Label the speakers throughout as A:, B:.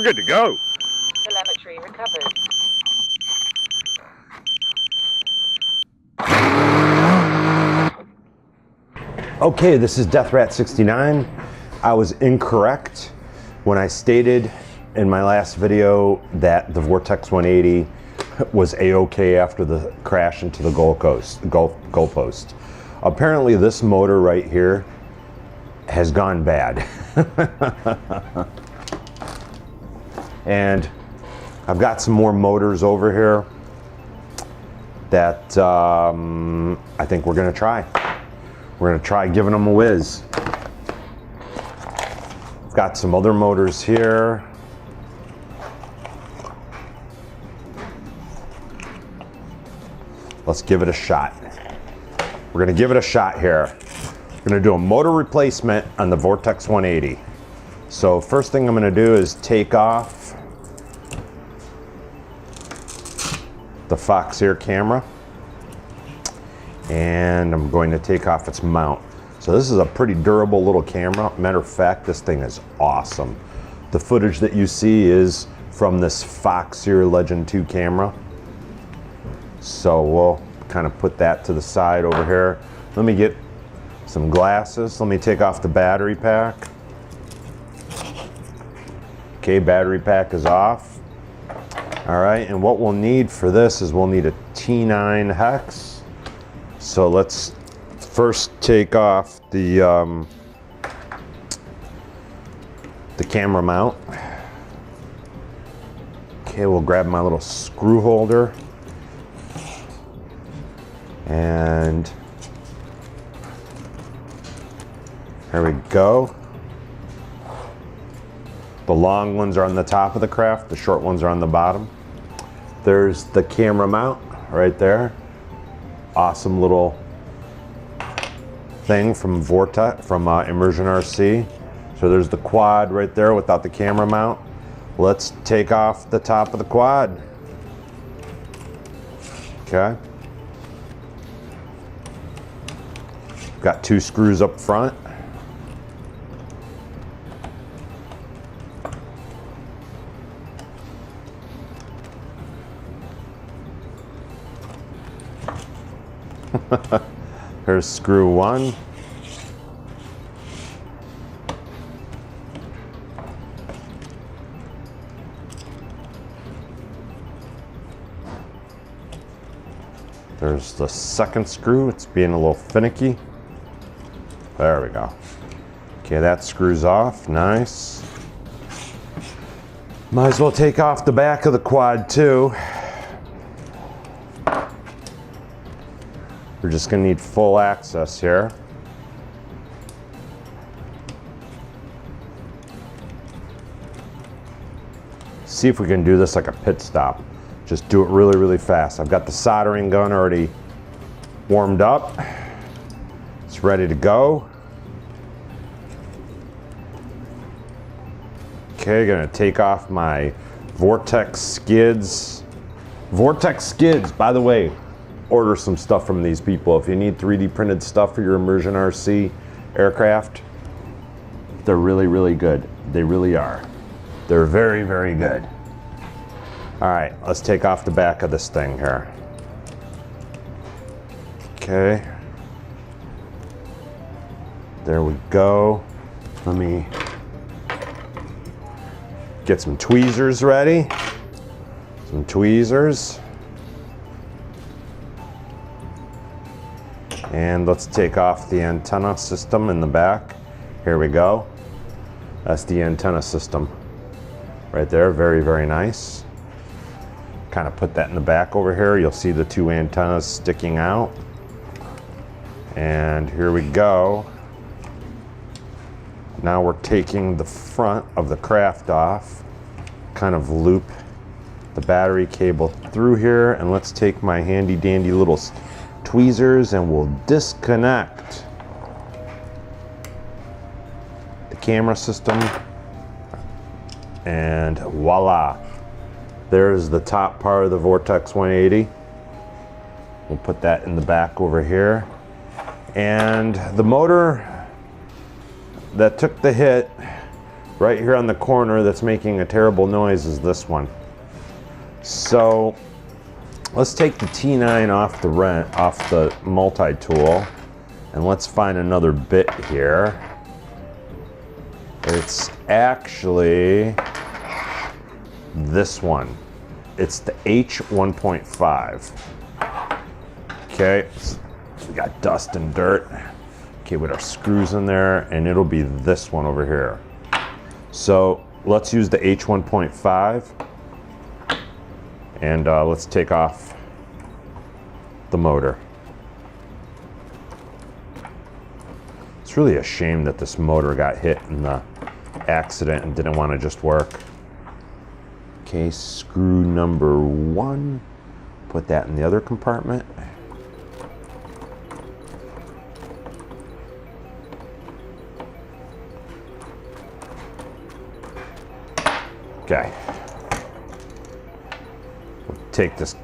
A: We're good to go.
B: Telemetry recovered.
C: Okay, this is DEATHRAT69. I was incorrect when I stated in my last video that the Vortex 180 was A-OK after the crash into the goalpost. Apparently this motor right here has gone bad. And I've got some more motors over here that I think we're gonna try. We're gonna try giving them a whiz. I've got some other motors here. Let's give it a shot. We're gonna give it a shot here. We're gonna do a motor replacement on the Vortex 180. So first thing I'm gonna do is take off the FOXEER camera, and I'm going to take off its mount. So this is a pretty durable little camera. Matter of fact, this thing is awesome. The footage that you see is from this FOXEER Legend2 camera. So we'll kind of put that to the side over here. Let me get some glasses. Let me take off the battery pack. Okay, battery pack is off. All right, and what we'll need for this is we'll need a T9 hex. So let's first take off the camera mount. Okay, we'll grab my little screw holder. And there we go. The long ones are on the top of the craft, the short ones are on the bottom. There's the camera mount right there. Awesome little thing from Vortex, from ImmersionRC. So there's the quad right there without the camera mount. Let's take off the top of the quad. Okay. Got two screws up front. Here's screw one. There's the second screw. It's being a little finicky. There we go. Okay, that screws off. Nice. Might as well take off the back of the quad too. We're just gonna need full access here. See if we can do this like a pit stop. Just do it really, really fast. I've got the soldering gun already warmed up. It's ready to go. Okay, gonna take off my Vortex skids. Vortex skids, by the way, order some stuff from these people. If you need 3D printed stuff for your ImmersionRC aircraft, they're really, really good. They really are. They're very, very good. All right, let's take off the back of this thing here. Okay. There we go. Let me get some tweezers ready. Some tweezers. And let's take off the antenna system in the back. Here we go. That's the antenna system right there. Very, very nice. Kind of put that in the back over here. You'll see the two antennas sticking out. And here we go. Now we're taking the front of the craft off. Kind of loop the battery cable through here. And let's take my handy dandy little tweezers and we'll disconnect the camera system, and voila, there's the top part of the Vortex 180. We'll put that in the back over here, and the motor that took the hit right here on the corner that's making a terrible noise is this one. So let's take the T9 off the multi-tool, and let's find another bit here. It's actually this one. It's the H1.5. Okay, so we got dust and dirt. Okay, with our screws in there, and it'll be this one over here. So let's use the H1.5, and let's take off the motor. It's really a shame that this motor got hit in the accident and didn't want to just work. Okay, screw number 1, put that in the other compartment. Okay. We'll take this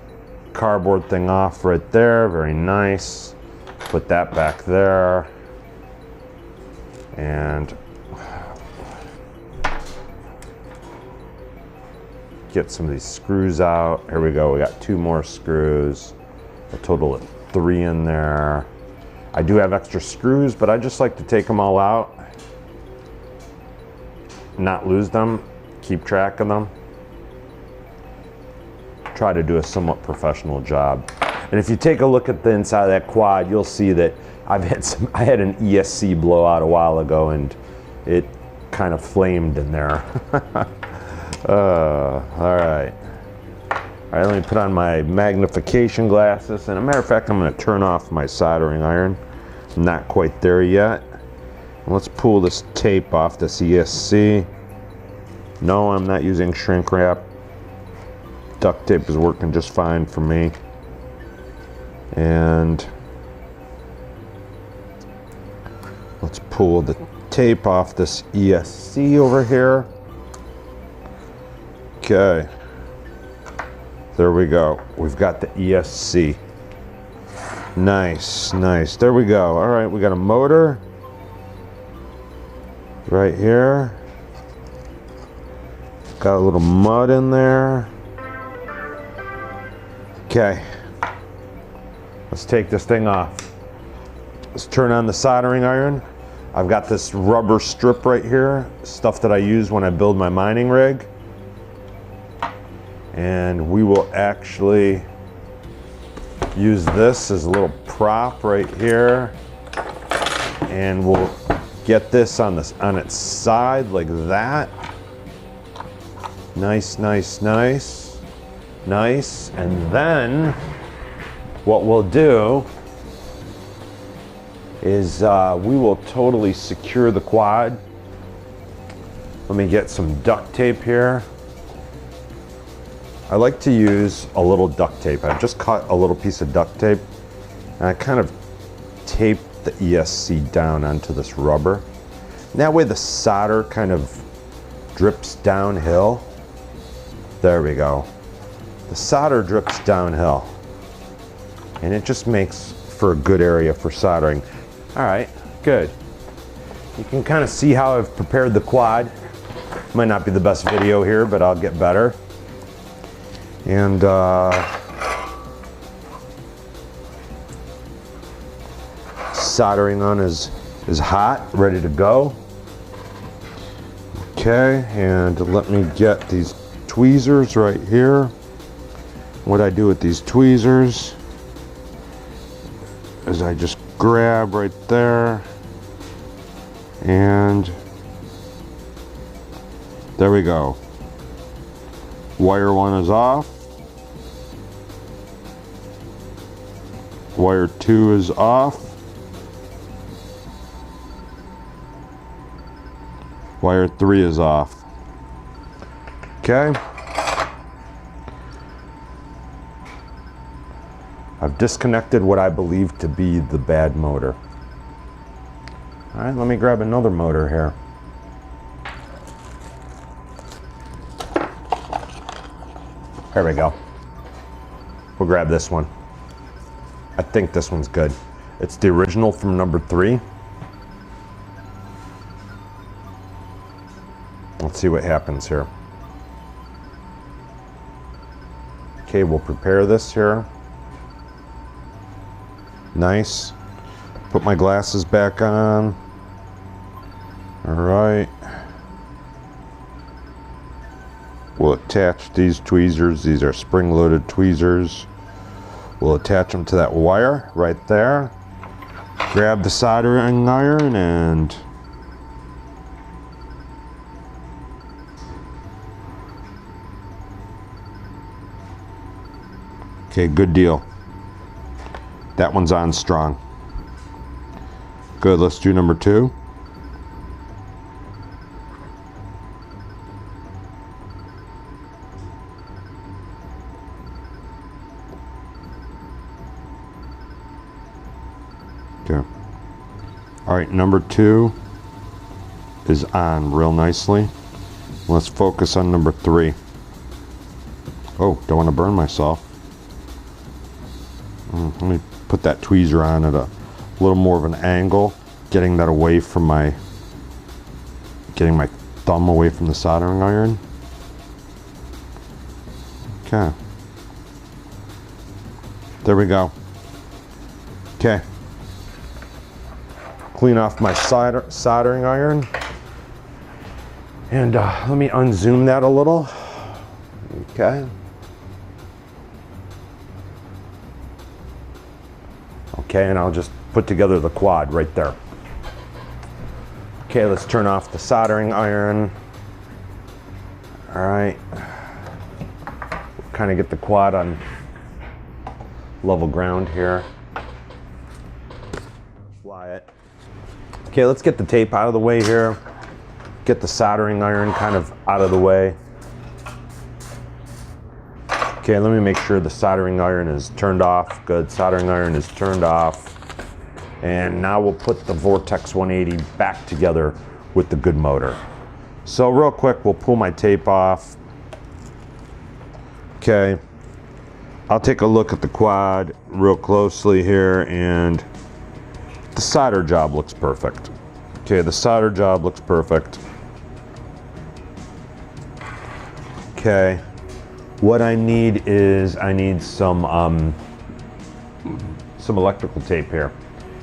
C: cardboard thing off right there, very nice. Put that back there. And get some of these screws out. Here we go, we got 2 more screws. A total of 3 in there. I do have extra screws, but I just like to take them all out, not lose them, keep track of them. Try to do a somewhat professional job. And if you take a look at the inside of that quad, you'll see that I had an ESC blowout a while ago, and it kind of flamed in there. All right, let me put on my magnification glasses. And a matter of fact, I'm going to turn off my soldering iron. I'm not quite there yet. Let's pull this tape off this ESC. No, I'm not using shrink wrap. Duct tape is working just fine for me. And let's pull the tape off this ESC over here. Okay, there we go. We've got the ESC. Nice, nice. There we go. All right, we got a motor right here. Got a little mud in there. Okay, let's take this thing off. Let's turn on the soldering iron. I've got this rubber strip right here, stuff that I use when I build my mining rig. And we will actually use this as a little prop right here. And we'll get this on its side like that. Nice, nice, nice. Nice. And then what we'll do is we will totally secure the quad. Let me get some duct tape here. I like to use a little duct tape. I've just cut a little piece of duct tape, and I kind of tape the ESC down onto this rubber. And that way the solder kind of drips downhill. There we go. The solder drips downhill, and it just makes for a good area for soldering. All right, good. You can kind of see how I've prepared the quad. Might not be the best video here, but I'll get better. And soldering on is hot, ready to go. Okay, and let me get these tweezers right here. What I do with these tweezers is I just grab right there, and there we go. Wire 1 is off. Wire 2 is off. Wire 3 is off. Okay. I've disconnected what I believe to be the bad motor. All right, let me grab another motor here. There we go. We'll grab this one. I think this one's good. It's the original from number 3. Let's see what happens here. Okay, we'll prepare this here. Nice. Put my glasses back on. All right. We'll attach these tweezers. These are spring-loaded tweezers. We'll attach them to that wire right there. Grab the soldering iron and okay, good deal. That one's on strong. Good, let's do number 2. Okay. All right, number 2 is on real nicely. Let's focus on number 3. Oh, don't want to burn myself. Let me put that tweezer on at a little more of an angle, getting that away from my, getting my thumb away from the soldering iron. Okay. There we go. Okay. Clean off my soldering iron. And let me unzoom that a little. Okay. Okay, and I'll just put together the quad right there. Okay, let's turn off the soldering iron. All right. Kind of get the quad on level ground here. Fly it. Okay, let's get the tape out of the way here. Get the soldering iron kind of out of the way. Okay, let me make sure the soldering iron is turned off. Good, soldering iron is turned off. And now we'll put the Vortex 180 back together with the good motor. So real quick, we'll pull my tape off. Okay, I'll take a look at the quad real closely here, and the solder job looks perfect. Okay, the solder job looks perfect. Okay. What I need is, I need some electrical tape here.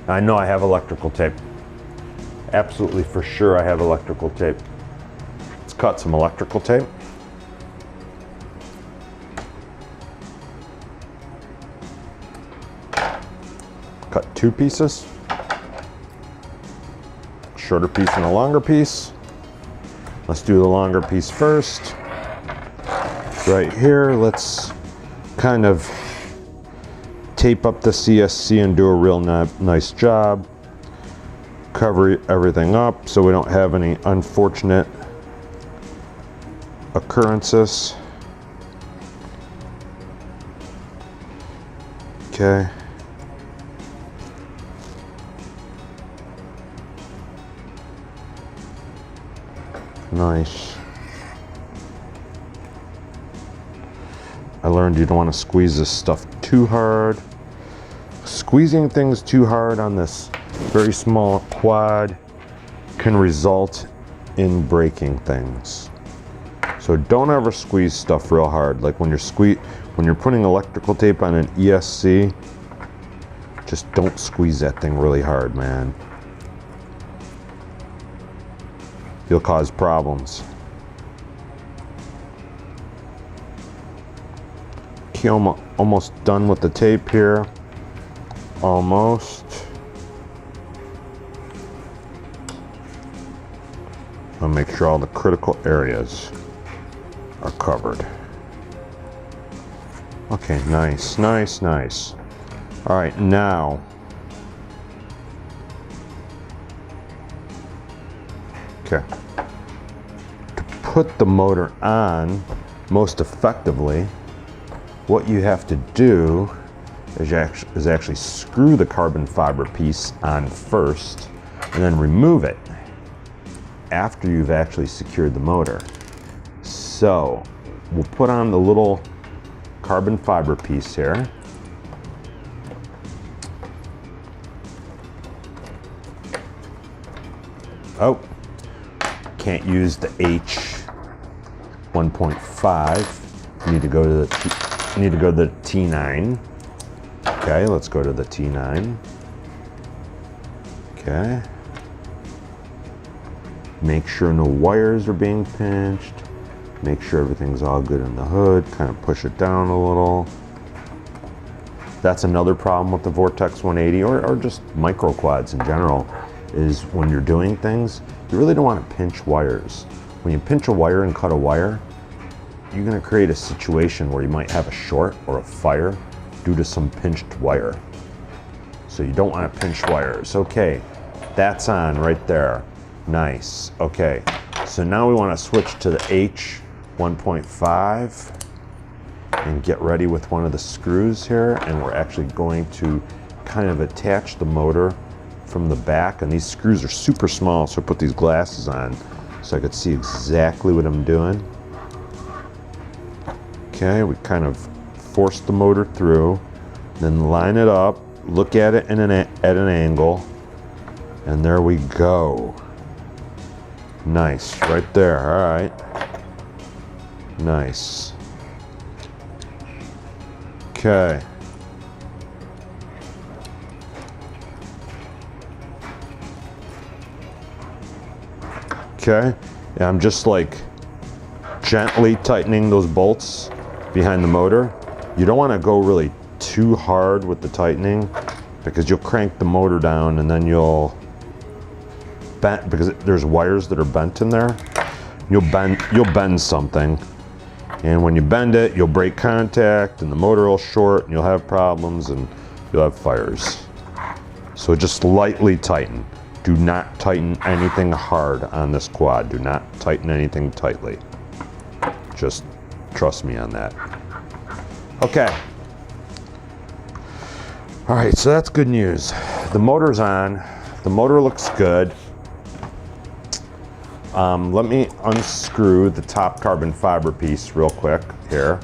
C: I know I have electrical tape. Absolutely for sure I have electrical tape. Let's cut some electrical tape. Cut 2 pieces. Shorter piece and a longer piece. Let's do the longer piece first. Right here, let's kind of tape up the CSC and do a real nice job. Cover everything up so we don't have any unfortunate occurrences. Okay. Nice. I learned you don't want to squeeze this stuff too hard. Squeezing things too hard on this very small quad can result in breaking things. So don't ever squeeze stuff real hard. Like when you're putting electrical tape on an ESC, just don't squeeze that thing really hard, man. You'll cause problems. Okay, almost done with the tape here. Almost. I'll make sure all the critical areas are covered. Okay, nice, nice, nice. All right, now okay. To put the motor on most effectively, what you have to do is actually screw the carbon fiber piece on first and then remove it after you've actually secured the motor. So we'll put on the little carbon fiber piece here. Oh, can't use the H 1.5. You need to go to the T9. Okay, let's go to the T9. Okay. Make sure no wires are being pinched. Make sure everything's all good in the hood. Kind of push it down a little. That's another problem with the Vortex 180 or just micro quads in general, is when you're doing things, you really don't want to pinch wires. When you pinch a wire and cut a wire, you're going to create a situation where you might have a short or a fire due to some pinched wire. So you don't want to pinch wires. Okay, that's on right there. Nice. Okay, so now we want to switch to the H 1.5 and get ready with one of the screws here, and we're actually going to kind of attach the motor from the back, and these screws are super small, so I put these glasses on so I could see exactly what I'm doing. Okay, we kind of force the motor through, then line it up, look at it at an angle, and there we go. Nice, right there. All right, nice. Okay. Okay, and I'm just like gently tightening those bolts behind the motor. You don't want to go really too hard with the tightening because you'll crank the motor down and then you'll bend, because there's wires that are bent in there. You'll bend something, and when you bend it, you'll break contact and the motor will short and you'll have problems and you'll have fires. So just lightly tighten. Do not tighten anything hard on this quad. Do not tighten anything tightly. Just trust me on that. Okay. All right, so that's good news. The motor's on. The motor looks good. Let me unscrew the top carbon fiber piece real quick here.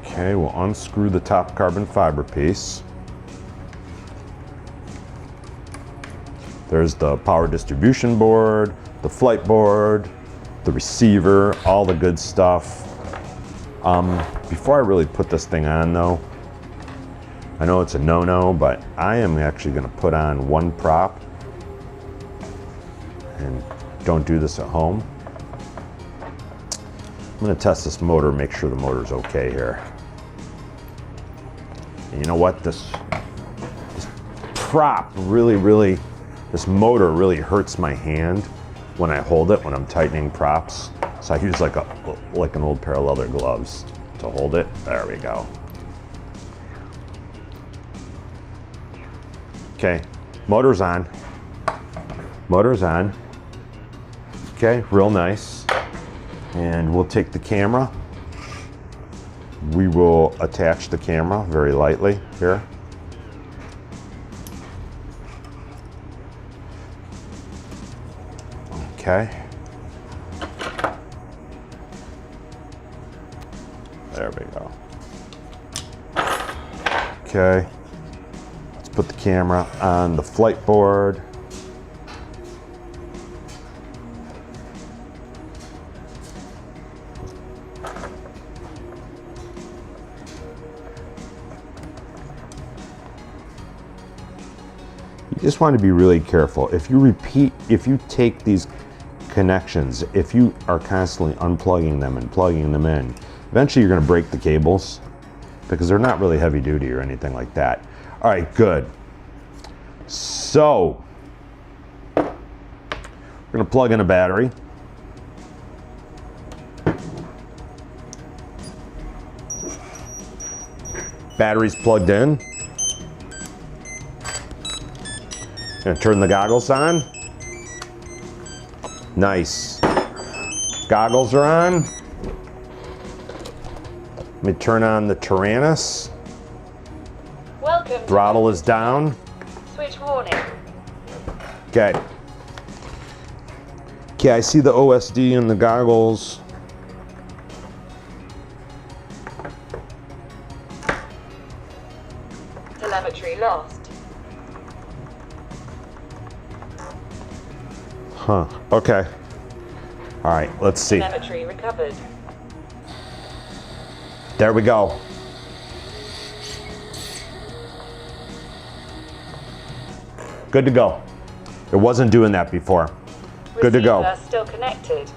C: Okay, we'll unscrew the top carbon fiber piece. There's the power distribution board, the flight board, the receiver, all the good stuff. Before I really put this thing on though, I know it's a no-no, but I am actually going to put on one prop, and don't do this at home. I'm going to test this motor, make sure the motor's okay here. And you know what? This prop really, this motor really hurts my hand when I hold it, when I'm tightening props. So I use like an old pair of leather gloves to hold it. There we go. Okay, motor's on. Motor's on. Okay, real nice. And we'll take the camera. We will attach the camera very lightly here. Okay. There we go. Okay. Let's put the camera on the flight board. You just want to be really careful. If you take these connections, if you are constantly unplugging them and plugging them in, eventually you're going to break the cables because they're not really heavy duty or anything like that. All right, good. So we're going to plug in a battery. Battery's plugged in. Going to turn the goggles on. Nice. Goggles are on. Let me turn on the Taranis.
B: Welcome.
C: Throttle is down.
B: Switch warning.
C: Okay. Okay, I see the OSD in the goggles.
B: Telemetry lost.
C: Huh, okay. All right, let's see.
B: Telemetry recovered.
C: There we go. Good to go. It wasn't doing that before. Good to go.
B: Receiver still connected.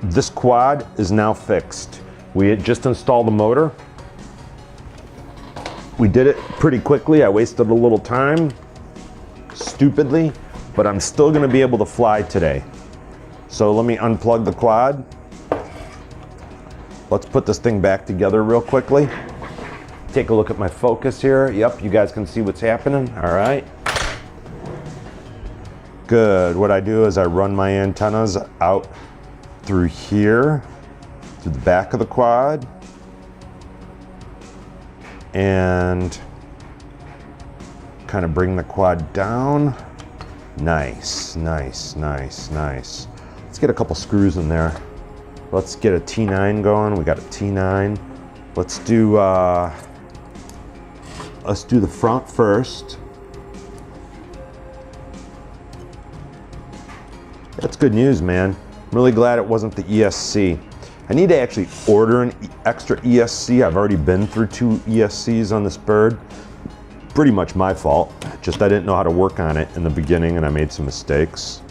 C: This quad is now fixed. We had just installed the motor. We did it pretty quickly. I wasted a little time, stupidly, but I'm still gonna be able to fly today. So let me unplug the quad. Let's put this thing back together real quickly. Take a look at my focus here. Yep, you guys can see what's happening. All right. Good. What I do is I run my antennas out through here, through the back of the quad, and kind of bring the quad down. Nice, nice, nice, nice. Let's get a couple screws in there. Let's get a T9 going. We got a T9. Let's do the front first. That's good news, man. I'm really glad it wasn't the ESC. I need to actually order an extra ESC. I've already been through 2 ESCs on this bird. Pretty much my fault. Just I didn't know how to work on it in the beginning and I made some mistakes.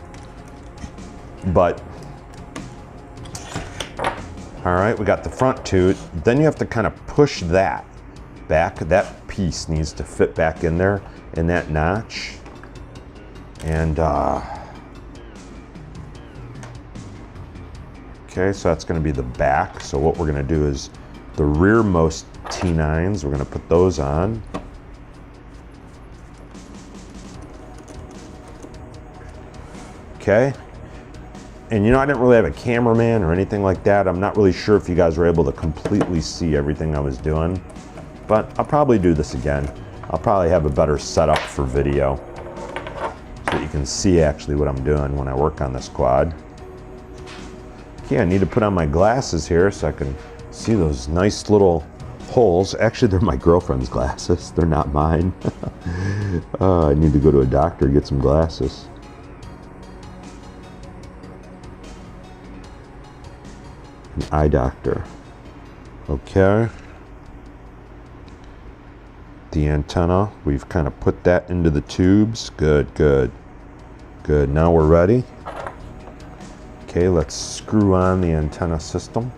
C: But, all right, we got the front tooth. Then you have to kind of push that back. That piece needs to fit back in there in that notch. And, okay, so that's going to be the back. So what we're going to do is the rearmost T9s, we're going to put those on. Okay. And you know, I didn't really have a cameraman or anything like that. I'm not really sure if you guys were able to completely see everything I was doing, but I'll probably do this again. I'll probably have a better setup for video so that you can see actually what I'm doing when I work on this quad. Okay, I need to put on my glasses here so I can see those nice little holes. Actually, they're my girlfriend's glasses. They're not mine. I need to go to a doctor and get some glasses. An eye doctor. Okay. The antenna, we've kind of put that into the tubes. Good, good, good. Now we're ready. Okay, let's screw on the antenna system.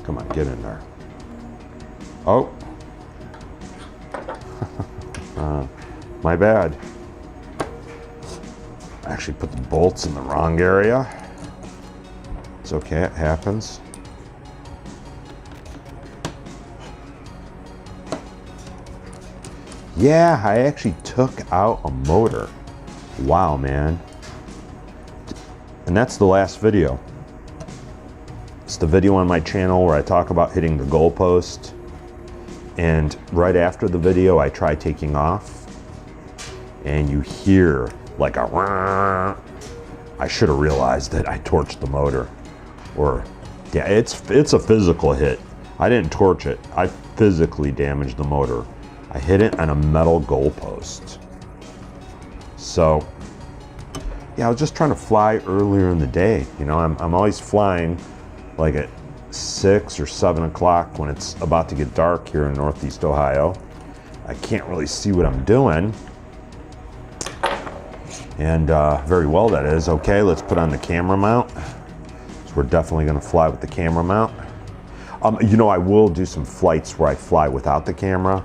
C: Come on, get in there. Oh. My bad. I actually put the bolts in the wrong area. It's okay, it happens. Yeah, I actually took out a motor. Wow, man. And that's the last video. It's the video on my channel where I talk about hitting the goalpost. And right after the video, I try taking off. And you hear like a wah. I should have realized that I torched the motor. Or, yeah, it's a physical hit. I didn't torch it. I physically damaged the motor. I hit it on a metal goalpost. So, yeah, I was just trying to fly earlier in the day. You know, I'm always flying like at 6 or 7 o'clock when it's about to get dark here in Northeast Ohio. I can't really see what I'm doing. And very well that is. Okay, let's put on the camera mount. So we're definitely gonna fly with the camera mount. You know, I will do some flights where I fly without the camera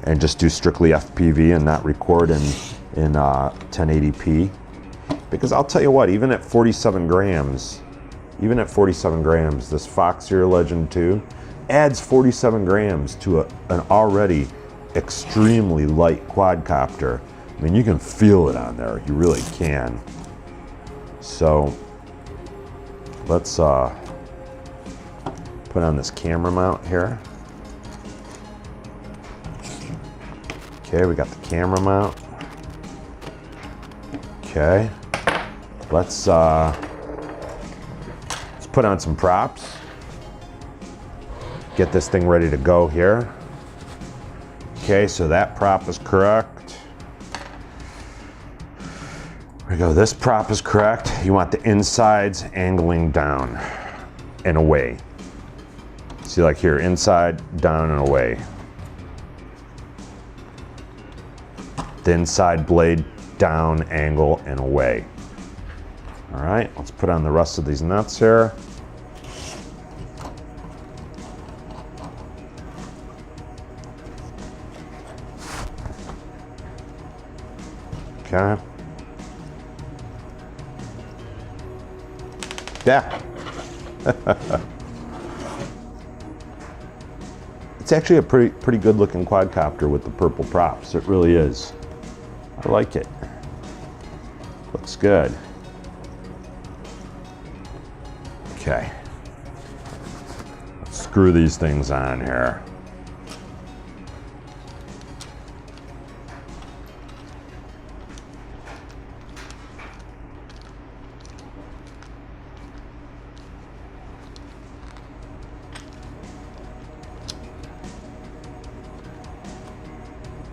C: and just do strictly FPV and not record in 1080p. Because I'll tell you what, even at 47 grams, this FOXEER Legend 2 adds 47 grams to an already extremely light quadcopter. I mean, you can feel it on there, you really can. So, let's put on this camera mount here. Okay, we got the camera mount. Okay, let's put on some props. get this thing ready to go here. Okay, so that prop is correct. There we go, this prop is correct. You want the insides angling down and away. See, like here, inside, down, and away. The inside blade down, angle, and away. All right, let's put on the rest of these nuts here. Okay. Yeah. It's actually a pretty good looking quadcopter with the purple props. It really is. I like it. Looks good. Okay. Let's screw these things on here.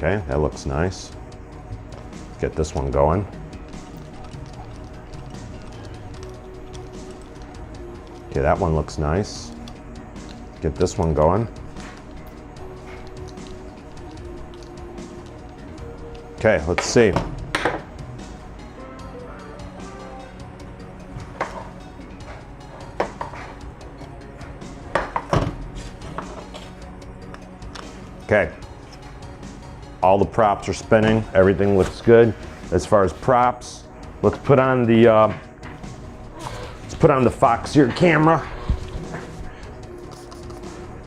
C: Okay, that looks nice. Get this one going. Okay, that one looks nice. Get this one going. Okay, let's see. Okay. All the props are spinning. Everything looks good. As far as props, let's put on the FOXEER camera.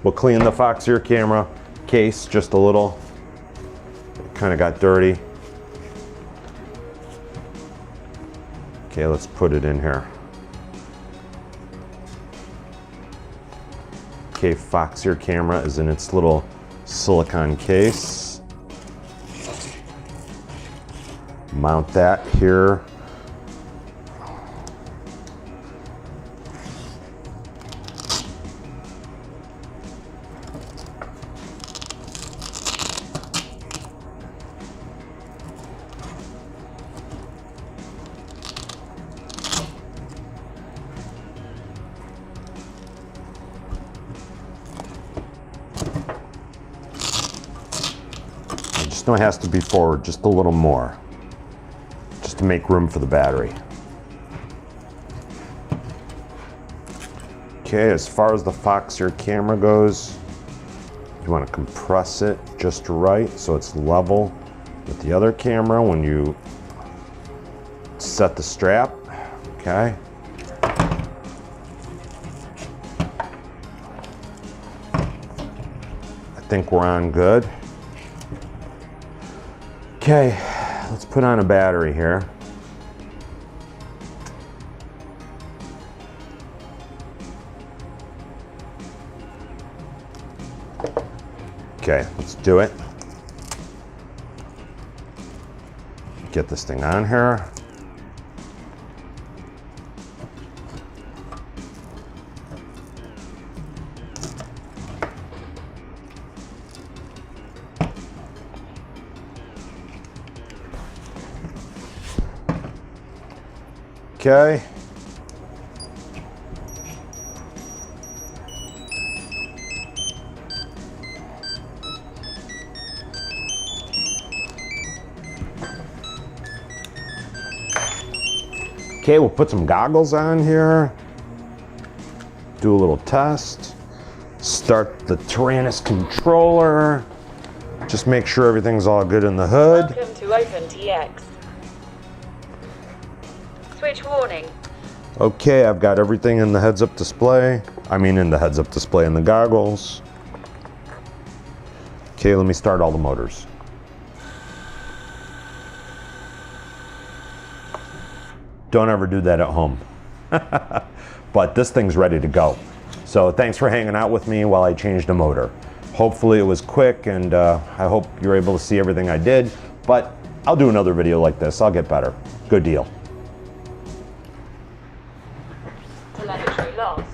C: We'll clean the FOXEER camera case just a little. It kind of got dirty. Okay, let's put it in here. Okay, FOXEER camera is in its little silicone case. Mount that here. I just know it has to be forward just a little more, just to make room for the battery. Okay, as far as the FOXEER camera goes, you want to compress it just right so it's level with the other camera when you set the strap. Okay. I think we're on good. Okay, let's put on a battery here. Okay, let's do it. Get this thing on here. Okay. Okay, we'll put some goggles on here. Do a little test. Start the Taranis controller. Just make sure everything's all good in the hood.
B: Welcome to OpenTX. Switch warning.
C: Okay, I've got everything in the heads-up display. In the heads-up display in the goggles. Okay, let me start all the motors. Don't ever do that at home. But this thing's ready to go. So thanks for hanging out with me while I changed the motor. Hopefully it was quick, and I hope you're able to see everything I did. But I'll do another video like this. I'll get better. Good deal.
B: Telemetry lost.